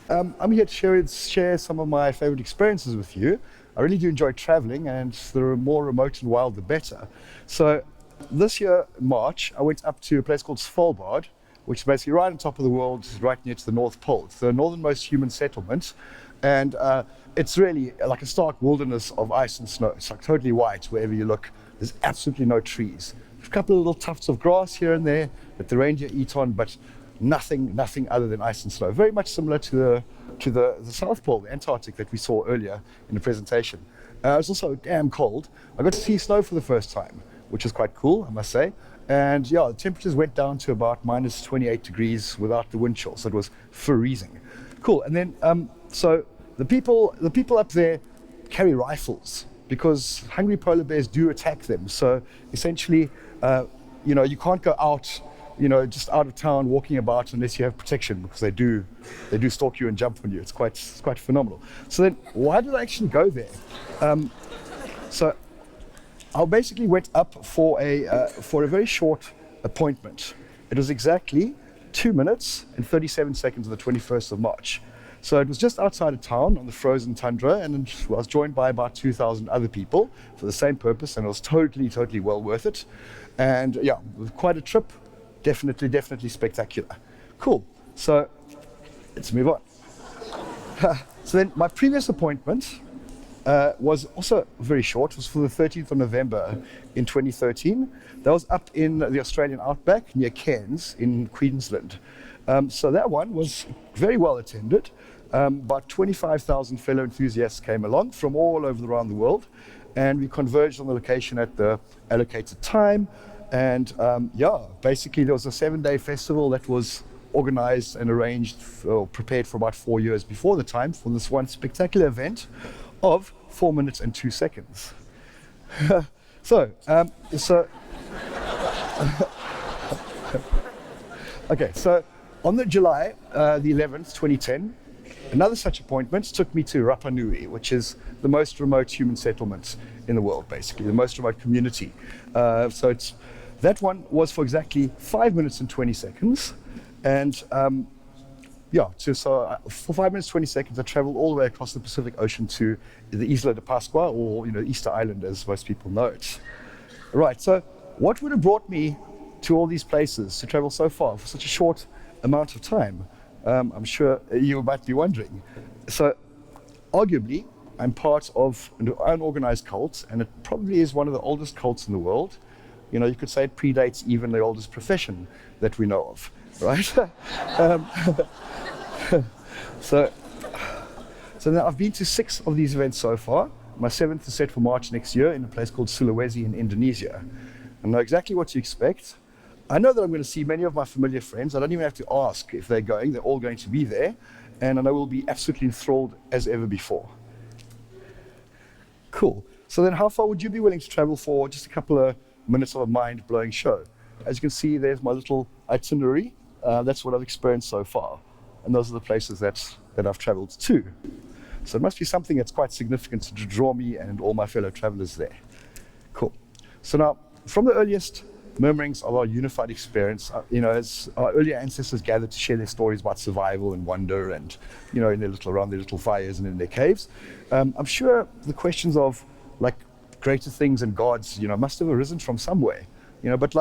I'm here to share some of my favorite experiences with you. I really do enjoy traveling, and the more remote and wild, the better. So this year, March, I went up to a place called Svalbard, which is basically right on top of the world, right near to the North Pole. It's the northernmost human settlement, and it's really like a stark wilderness of ice and snow. It's like totally white wherever you look. There's absolutely no trees. There's a couple of little tufts of grass here and there that the reindeer eat on, but nothing other than ice and snow. Very much similar to the South Pole, the Antarctic that we saw earlier in the presentation. It was also damn cold. I got to see snow for the first time, which was quite cool, I must say. And yeah, the temperatures went down to about minus 28 degrees without the wind chill, so it was freezing. Cool. And then so the people up there carry rifles because hungry polar bears do attack them. So essentially, you can't go out, just out of town walking about unless you have protection, because they do stalk you and jump on you. It's quite phenomenal. So then, why did I actually go there? So I basically went up for a very short appointment. It was exactly 2 minutes and 37 seconds on the 21st of March. So it was just outside of town on the frozen tundra, and I was joined by about 2,000 other people for the same purpose, and it was totally well worth it. And yeah, it was quite a trip. Definitely spectacular. Cool. So let's move on. So then my previous appointment was also very short. It was for the 13th of November in 2013. That was up in the Australian outback near Cairns in Queensland. So that one was very well attended. About 25,000 fellow enthusiasts came along from all over around the world, and we converged on the location at the allocated time. And basically there was a 7-day festival that was organized and arranged or prepared for about 4 years before the time for this one spectacular event of 4 minutes and 2 seconds. Okay, so on the July the 11th, 2010, another such appointment took me to Rapanui, which is the most remote human settlement in the world, basically, the most remote community. That one was for exactly 5 minutes and 20 seconds. And for 5 minutes, 20 seconds, I traveled all the way across the Pacific Ocean to the Isla de Pascua, or Easter Island, as most people know it. Right, so what would have brought me to all these places to travel so far for such a short amount of time? I'm sure you might be wondering. So, arguably, I'm part of an unorganized cult, and it probably is one of the oldest cults in the world. You could say it predates even the oldest profession that we know of, right? So now I've been to 6 of these events so far. My 7th is set for March next year in a place called Sulawesi in Indonesia. I know exactly what to expect. I know that I'm going to see many of my familiar friends. I don't even have to ask if they're going. They're all going to be there. And I know we'll be absolutely enthralled as ever before. Cool. So then how far would you be willing to travel for just a couple of minutes of a mind-blowing show? As you can see, there's my little itinerary. That's what I've experienced so far. And those are the places that I've traveled to. So it must be something that's quite significant to draw me and all my fellow travelers there. Cool. So now, from the earliest murmurings of our unified experience, as our earlier ancestors gathered to share their stories about survival and wonder, and around their little fires and in their caves, I'm sure the questions of like greater things and gods, must have arisen from somewhere. But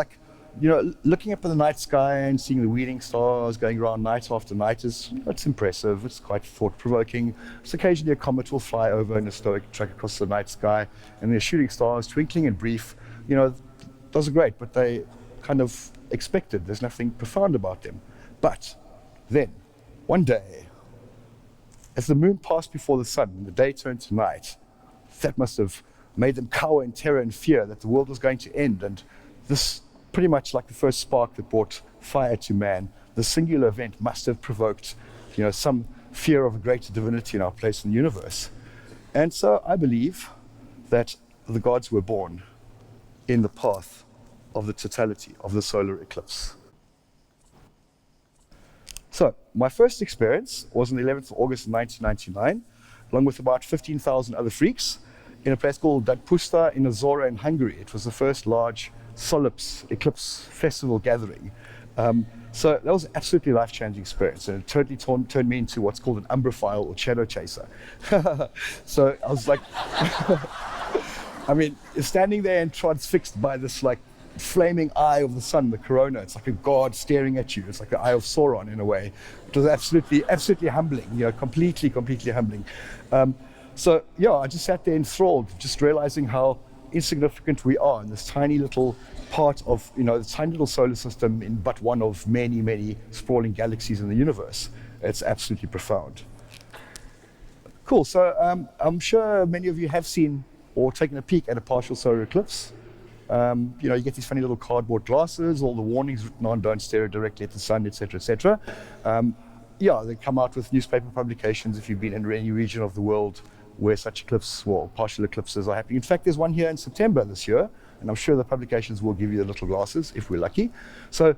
looking up at the night sky and seeing the wheeling stars going around night after night it's impressive. It's quite thought-provoking. So occasionally a comet will fly over in a stoic track across the night sky, and there's shooting stars twinkling and brief. Those are great, but they kind of expected. There's nothing profound about them. But then, one day, as the moon passed before the sun and the day turned to night, that must have made them cower in terror and fear that the world was going to end. And this, pretty much like the first spark that brought fire to man, the singular event must have provoked, some fear of a greater divinity in our place in the universe. And so I believe that the gods were born in the path of the totality of the solar eclipse. So my first experience was on the 11th of August 1999, along with about 15,000 other freaks, in a place called Dagpusta in Azora in Hungary. It was the first large solar eclipse festival gathering. So that was an absolutely life-changing experience, and it totally turned me into what's called an umbraphile or shadow chaser. So I was like, I mean, standing there and transfixed by this like flaming eye of the sun, the corona. It's like a god staring at you. It's like the eye of Sauron in a way. It was absolutely humbling, completely humbling. So yeah, I just sat there enthralled, just realizing how insignificant we are in this tiny little part of, the tiny little solar system in but one of many sprawling galaxies in the universe. It's absolutely profound. Cool, so I'm sure many of you have seen or taken a peek at a partial solar eclipse. You get these funny little cardboard glasses, all the warnings written on, don't stare directly at the sun, etc., etc. They come out with newspaper publications if you've been in any region of the world where such eclipses, partial eclipses are happening. In fact, there's one here in September this year, and I'm sure the publications will give you the little glasses if we're lucky. So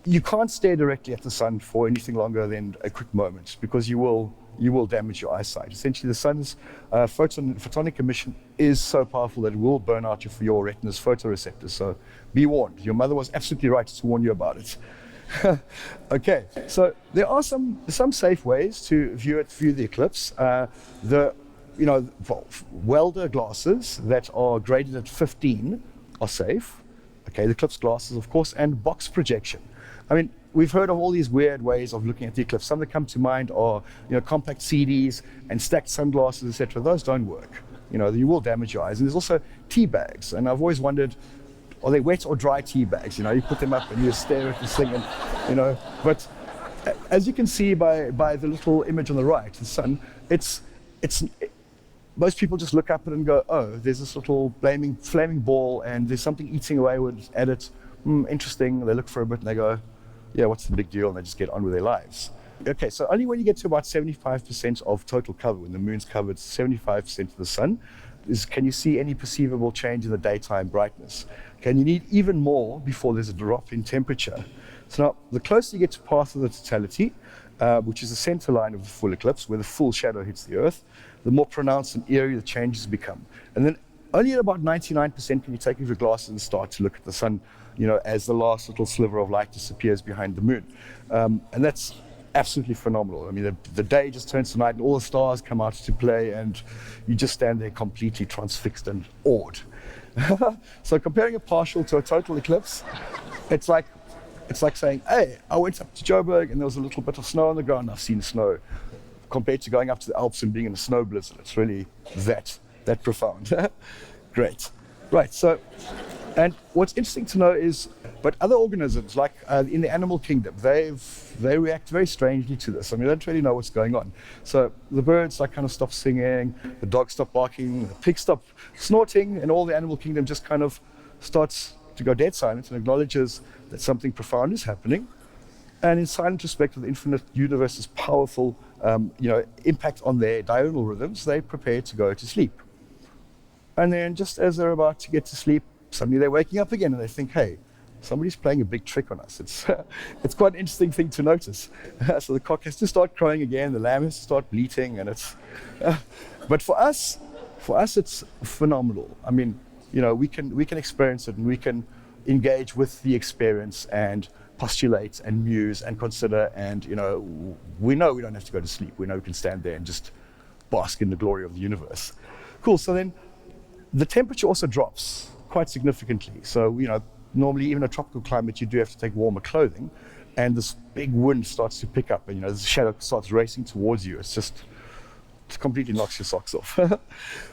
you can't stare directly at the sun for anything longer than a quick moment, because you will damage your eyesight. Essentially, the sun's photonic emission is so powerful that it will burn out your retina's photoreceptors. So be warned. Your mother was absolutely right to warn you about it. Okay, so there are some safe ways to view the eclipse. Welder glasses that are graded at 15 are safe. Okay, the eclipse glasses, of course, and box projection. I mean, we've heard of all these weird ways of looking at the eclipse. Some that come to mind are, compact CDs and stacked sunglasses, etc. Those don't work. You will damage your eyes. And there's also tea bags. And I've always wondered, are they wet or dry tea bags? You put them up and you stare at this thing, and But as you can see by the little image on the right, the sun, most people just look up at it and go, oh, there's this little flaming ball, and there's something eating away at it. Interesting. They look for a bit and they go, yeah, what's the big deal? And they just get on with their lives. Okay, so only when you get to about 75% of total cover, when the moon's covered 75% of the sun, can you see any perceivable change in the daytime brightness? Okay, and you need even more before there's a drop in temperature. So now, the closer you get to path of the totality, which is the center line of the full eclipse, where the full shadow hits the Earth, the more pronounced and eerie the changes become. And then only at about 99% can you take off your glasses and start to look at the sun, as the last little sliver of light disappears behind the moon. And that's absolutely phenomenal. I mean, the day just turns to night and all the stars come out to play, and you just stand there completely transfixed and awed. So comparing a partial to a total eclipse, it's like saying, hey, I went up to Joburg and there was a little bit of snow on the ground. I've seen snow. Compared to going up to the Alps and being in a snow blizzard, it's really that profound. Great. Right, so, and what's interesting to know is, but other organisms, like in the animal kingdom, they react very strangely to this. I mean, they don't really know what's going on. So the birds kind of stop singing, the dogs stop barking, the pigs stop snorting, and all the animal kingdom just kind of starts to go dead silent and acknowledges that something profound is happening. And in silent respect of the infinite universe's powerful impact on their diurnal rhythms, they prepare to go to sleep. And then just as they're about to get to sleep, suddenly they're waking up again and they think, hey, somebody's playing a big trick on us. It's quite an interesting thing to notice. So the cock has to start crowing again, the lamb has to start bleating, and but for us it's phenomenal. I mean, we can experience it, and we can engage with the experience and postulate and muse and consider, and we know we don't have to go to sleep. We know we can stand there and just bask in the glory of the universe. Cool. So then the temperature also drops quite significantly. So normally even a tropical climate, you do have to take warmer clothing, and this big wind starts to pick up, and the shadow starts racing towards you. It completely knocks your socks off.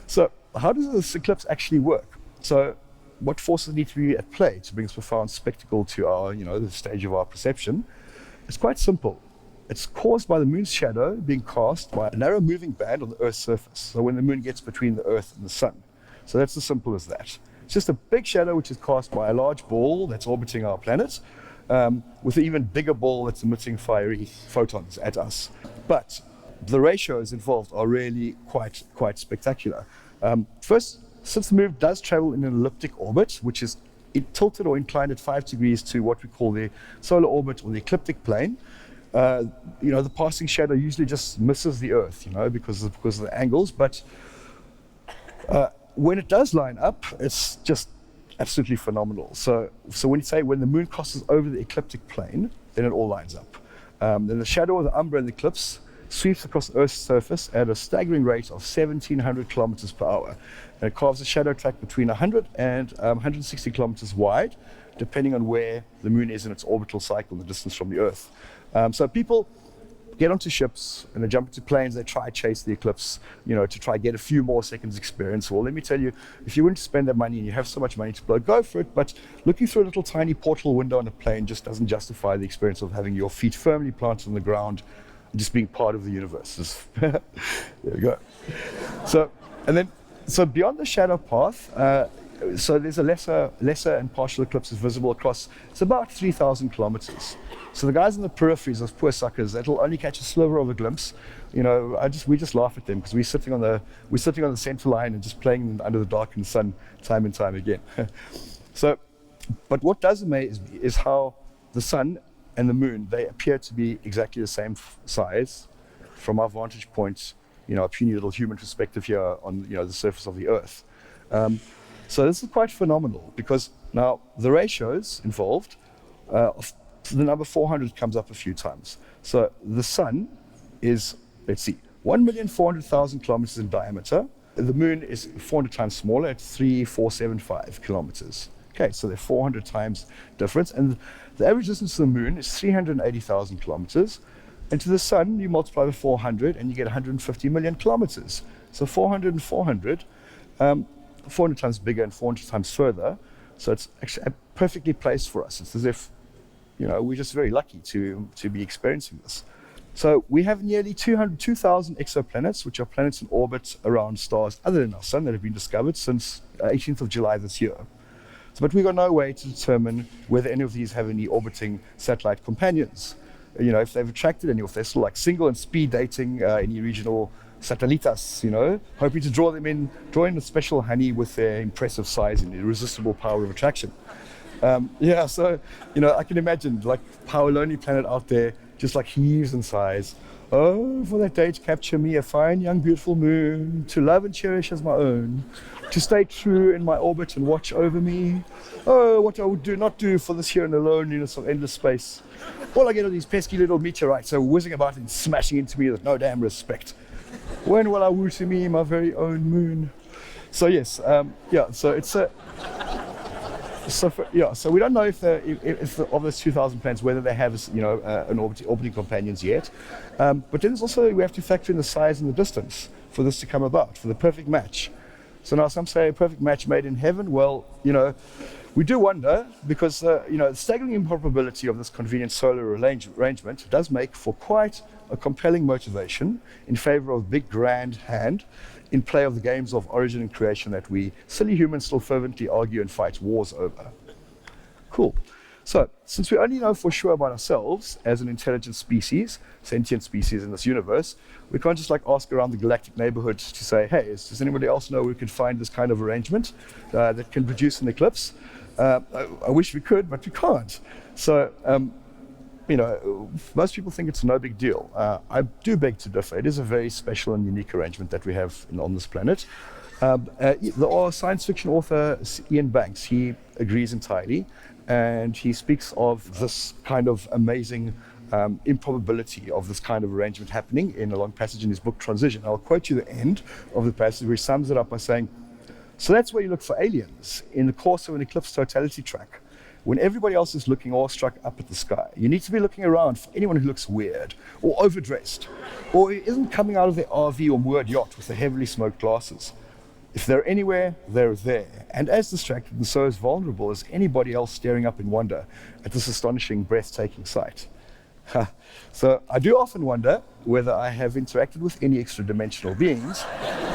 So how does this eclipse actually work? So what forces need to be at play to bring this profound spectacle to our, the stage of our perception? It's quite simple. It's caused by the moon's shadow being cast by a narrow moving band on the Earth's surface. So when the moon gets between the Earth and the sun. So that's as simple as that. It's just a big shadow which is cast by a large ball that's orbiting our planet, with an even bigger ball that's emitting fiery photons at us. But the ratios involved are really quite spectacular. First, since the moon does travel in an elliptic orbit, which is tilted or inclined at 5 degrees to what we call the solar orbit or the ecliptic plane, the passing shadow usually just misses the Earth, because of the angles. But when it does line up, it's just absolutely phenomenal. So when you say when the moon crosses over the ecliptic plane, then it all lines up. Then the shadow of the umbra in the eclipse sweeps across Earth's surface at a staggering rate of 1,700 kilometers per hour. And it carves a shadow track between 100 and 160 kilometers wide, depending on where the moon is in its orbital cycle, the distance from the Earth. So people get onto ships and they jump into planes, they try to chase the eclipse, to try get a few more seconds experience. Well, let me tell you, if you want to spend that money and you have so much money to blow, go for it. But looking through a little tiny portal window on a plane just doesn't justify the experience of having your feet firmly planted on the ground and just being part of the universe. There we go. So beyond the shadow path, so there's a lesser and partial eclipses visible across, it's about 3,000 kilometers. So the guys in the peripheries, those poor suckers, that'll only catch a sliver of a glimpse. We just laugh at them because we're sitting on the center line and just playing under the darkened sun time and time again. But what does amaze me is how the sun and the moon, they appear to be exactly the same size from our vantage point, a puny little human perspective here on the surface of the Earth. So this is quite phenomenal because now the ratios involved, the number 400 comes up a few times. So the sun is, 1,400,000 kilometers in diameter. The moon is 400 times smaller at 3,475 kilometers. Okay, so they're 400 times difference. And the average distance to the moon is 380,000 kilometers. And to the sun, you multiply by 400 and you get 150 million kilometers. So 400 and 400, 400 times bigger and 400 times further. So it's actually perfectly placed for us. It's as if, we're just very lucky to be experiencing this. So we have nearly 2,000 exoplanets, which are planets in orbit around stars other than our sun that have been discovered since 18th of July this year. But we've got no way to determine whether any of these have any orbiting satellite companions. If they've attracted any, if they're still like single and speed dating any regional satellitas, hoping to draw in the special honey with their impressive size and irresistible power of attraction. So I can imagine like how a lonely planet out there just like heaves and sighs. Oh, for that day to capture me, a fine young beautiful moon, to love and cherish as my own, to stay true in my orbit and watch over me. Oh, what I would not do for this here in the loneliness of endless space. All I get are these pesky little meteorites whizzing about and smashing into me with no damn respect. When will I woo to me my very own moon? So yes, so it's a... So we don't know if of those 2,000 planets whether they have an orbiting companions yet. But then there's also, we have to factor in the size and the distance for this to come about, for the perfect match. So now some say a perfect match made in heaven. Well, we do wonder because the staggering improbability of this convenient solar arrangement does make for quite a compelling motivation in favor of big grand hand in play of the games of origin and creation that we silly humans still fervently argue and fight wars over. Cool. So, since we only know for sure about ourselves as an intelligent species, sentient species in this universe, we can't just ask around the galactic neighborhood to say, hey, does anybody else know we could find this kind of arrangement that can produce an eclipse? I wish we could, but we can't. So, most people think it's no big deal. I do beg to differ. It is a very special and unique arrangement that we have on this planet. The science fiction author Ian Banks, he agrees entirely, and he speaks of this kind of amazing improbability of this kind of arrangement happening in a long passage in his book Transition. I'll quote you the end of the passage where he sums it up by saying, so that's where you look for aliens in the course of an eclipse totality track. When everybody else is looking awestruck up at the sky, you need to be looking around for anyone who looks weird, or overdressed, or isn't coming out of their RV or moored yacht with the heavily smoked glasses. If they're anywhere, they're there, and as distracted and so as vulnerable as anybody else staring up in wonder at this astonishing, breathtaking sight. So I do often wonder whether I have interacted with any extra-dimensional beings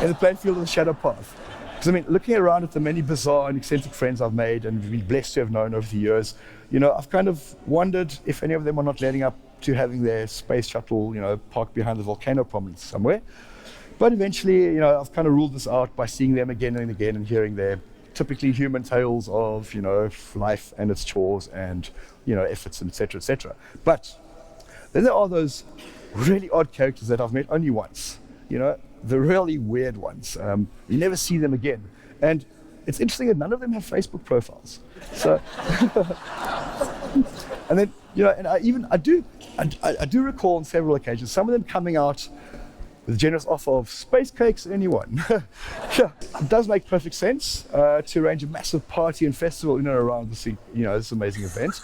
in the plain field of the shadow path. Because looking around at the many bizarre and eccentric friends I've made and been blessed to have known over the years, I've kind of wondered if any of them are not leading up to having their space shuttle, parked behind the volcano prominence somewhere. But eventually, I've kind of ruled this out by seeing them again and again and hearing their typically human tales of, life and its chores and, efforts, and et cetera, et cetera. But then there are those really odd characters that I've met only once, the really weird ones. You never see them again. And it's interesting that none of them have Facebook profiles. So, and then, and I do recall on several occasions, some of them coming out with a generous offer of space cakes, anyone. Yeah, it does make perfect sense to arrange a massive party and festival in and around this amazing event.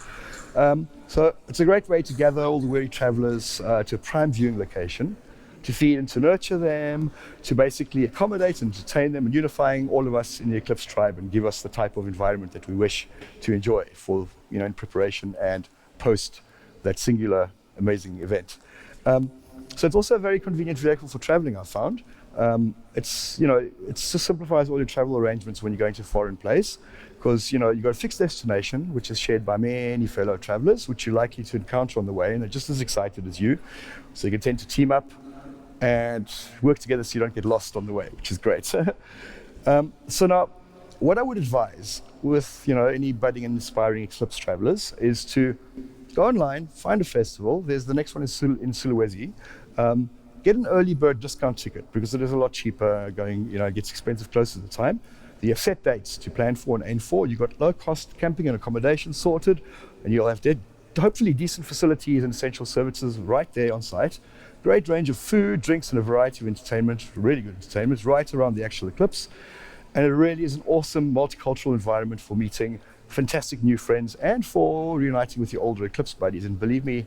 So it's a great way to gather all the weary travelers to a prime viewing location, to feed and to nurture them, to basically accommodate and entertain them, and unifying all of us in the Eclipse tribe and give us the type of environment that we wish to enjoy for, in preparation and post that singular amazing event. So it's also a very convenient vehicle for traveling, I've found. It just simplifies all your travel arrangements when you're going to a foreign place, because you've got a fixed destination which is shared by many fellow travelers, which you're likely to encounter on the way, and they're just as excited as you. So you can tend to team up and work together so you don't get lost on the way, which is great. So now, what I would advise with any budding and inspiring Eclipse travelers is to go online, find a festival. There's the next one in Sulawesi. Get an early bird discount ticket because it is a lot cheaper going, it gets expensive closer to the time. You have set dates to plan for and aim for. You've got low cost camping and accommodation sorted, and you'll have hopefully decent facilities and essential services right there on site. Great range of food, drinks, and a variety of entertainment, really good entertainment, right around the actual eclipse. And it really is an awesome multicultural environment for meeting fantastic new friends and for reuniting with your older eclipse buddies. And believe me,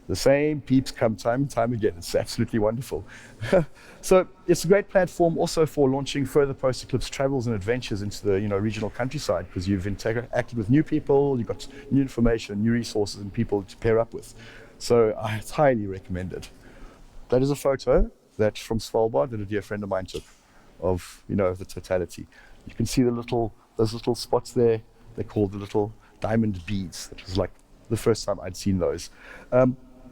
the same peeps come time and time again. It's absolutely wonderful. So it's a great platform also for launching further post-eclipse travels and adventures into the regional countryside, because you've interacted with new people, you've got new information, new resources, and people to pair up with. So I highly recommend it. That is a photo from Svalbard that a dear friend of mine took of the totality. You can see those little spots there. They're called the little diamond beads. That was like the first time I'd seen those.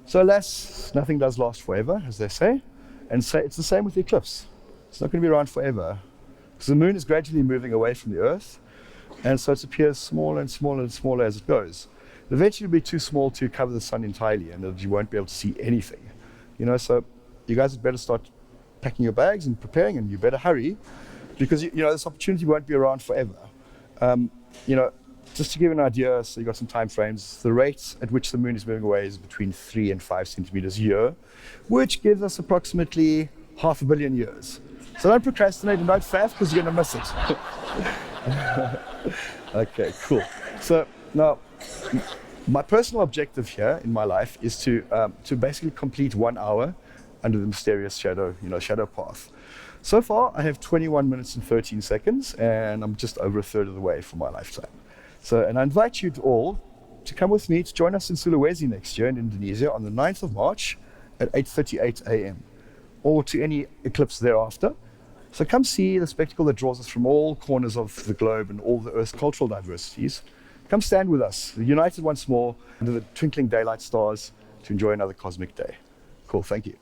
So alas, nothing does last forever, as they say. And so it's the same with the eclipse. It's not going to be around forever, because the moon is gradually moving away from the Earth, and so it appears smaller and smaller and smaller as it goes. Eventually it'll be too small to cover the sun entirely, and you won't be able to see anything. So you guys had better start packing your bags and preparing, and you better hurry, because this opportunity won't be around forever. Just to give you an idea, so you've got some time frames, the rate at which the moon is moving away is between 3 and 5 centimeters a year, which gives us approximately 500 million years. So don't procrastinate and don't faff, because you're going to miss it. Okay, cool. So now, my personal objective here in my life is to basically complete 1 hour under the mysterious shadow path. So far, I have 21 minutes and 13 seconds, and I'm just over a third of the way from my lifetime. And I invite you all to come with me to join us in Sulawesi next year in Indonesia on the 9th of March at 8:38 a.m. or to any eclipse thereafter. So come see the spectacle that draws us from all corners of the globe and all the Earth's cultural diversities. Come stand with us, united once more under the twinkling daylight stars, to enjoy another cosmic day. Cool, thank you.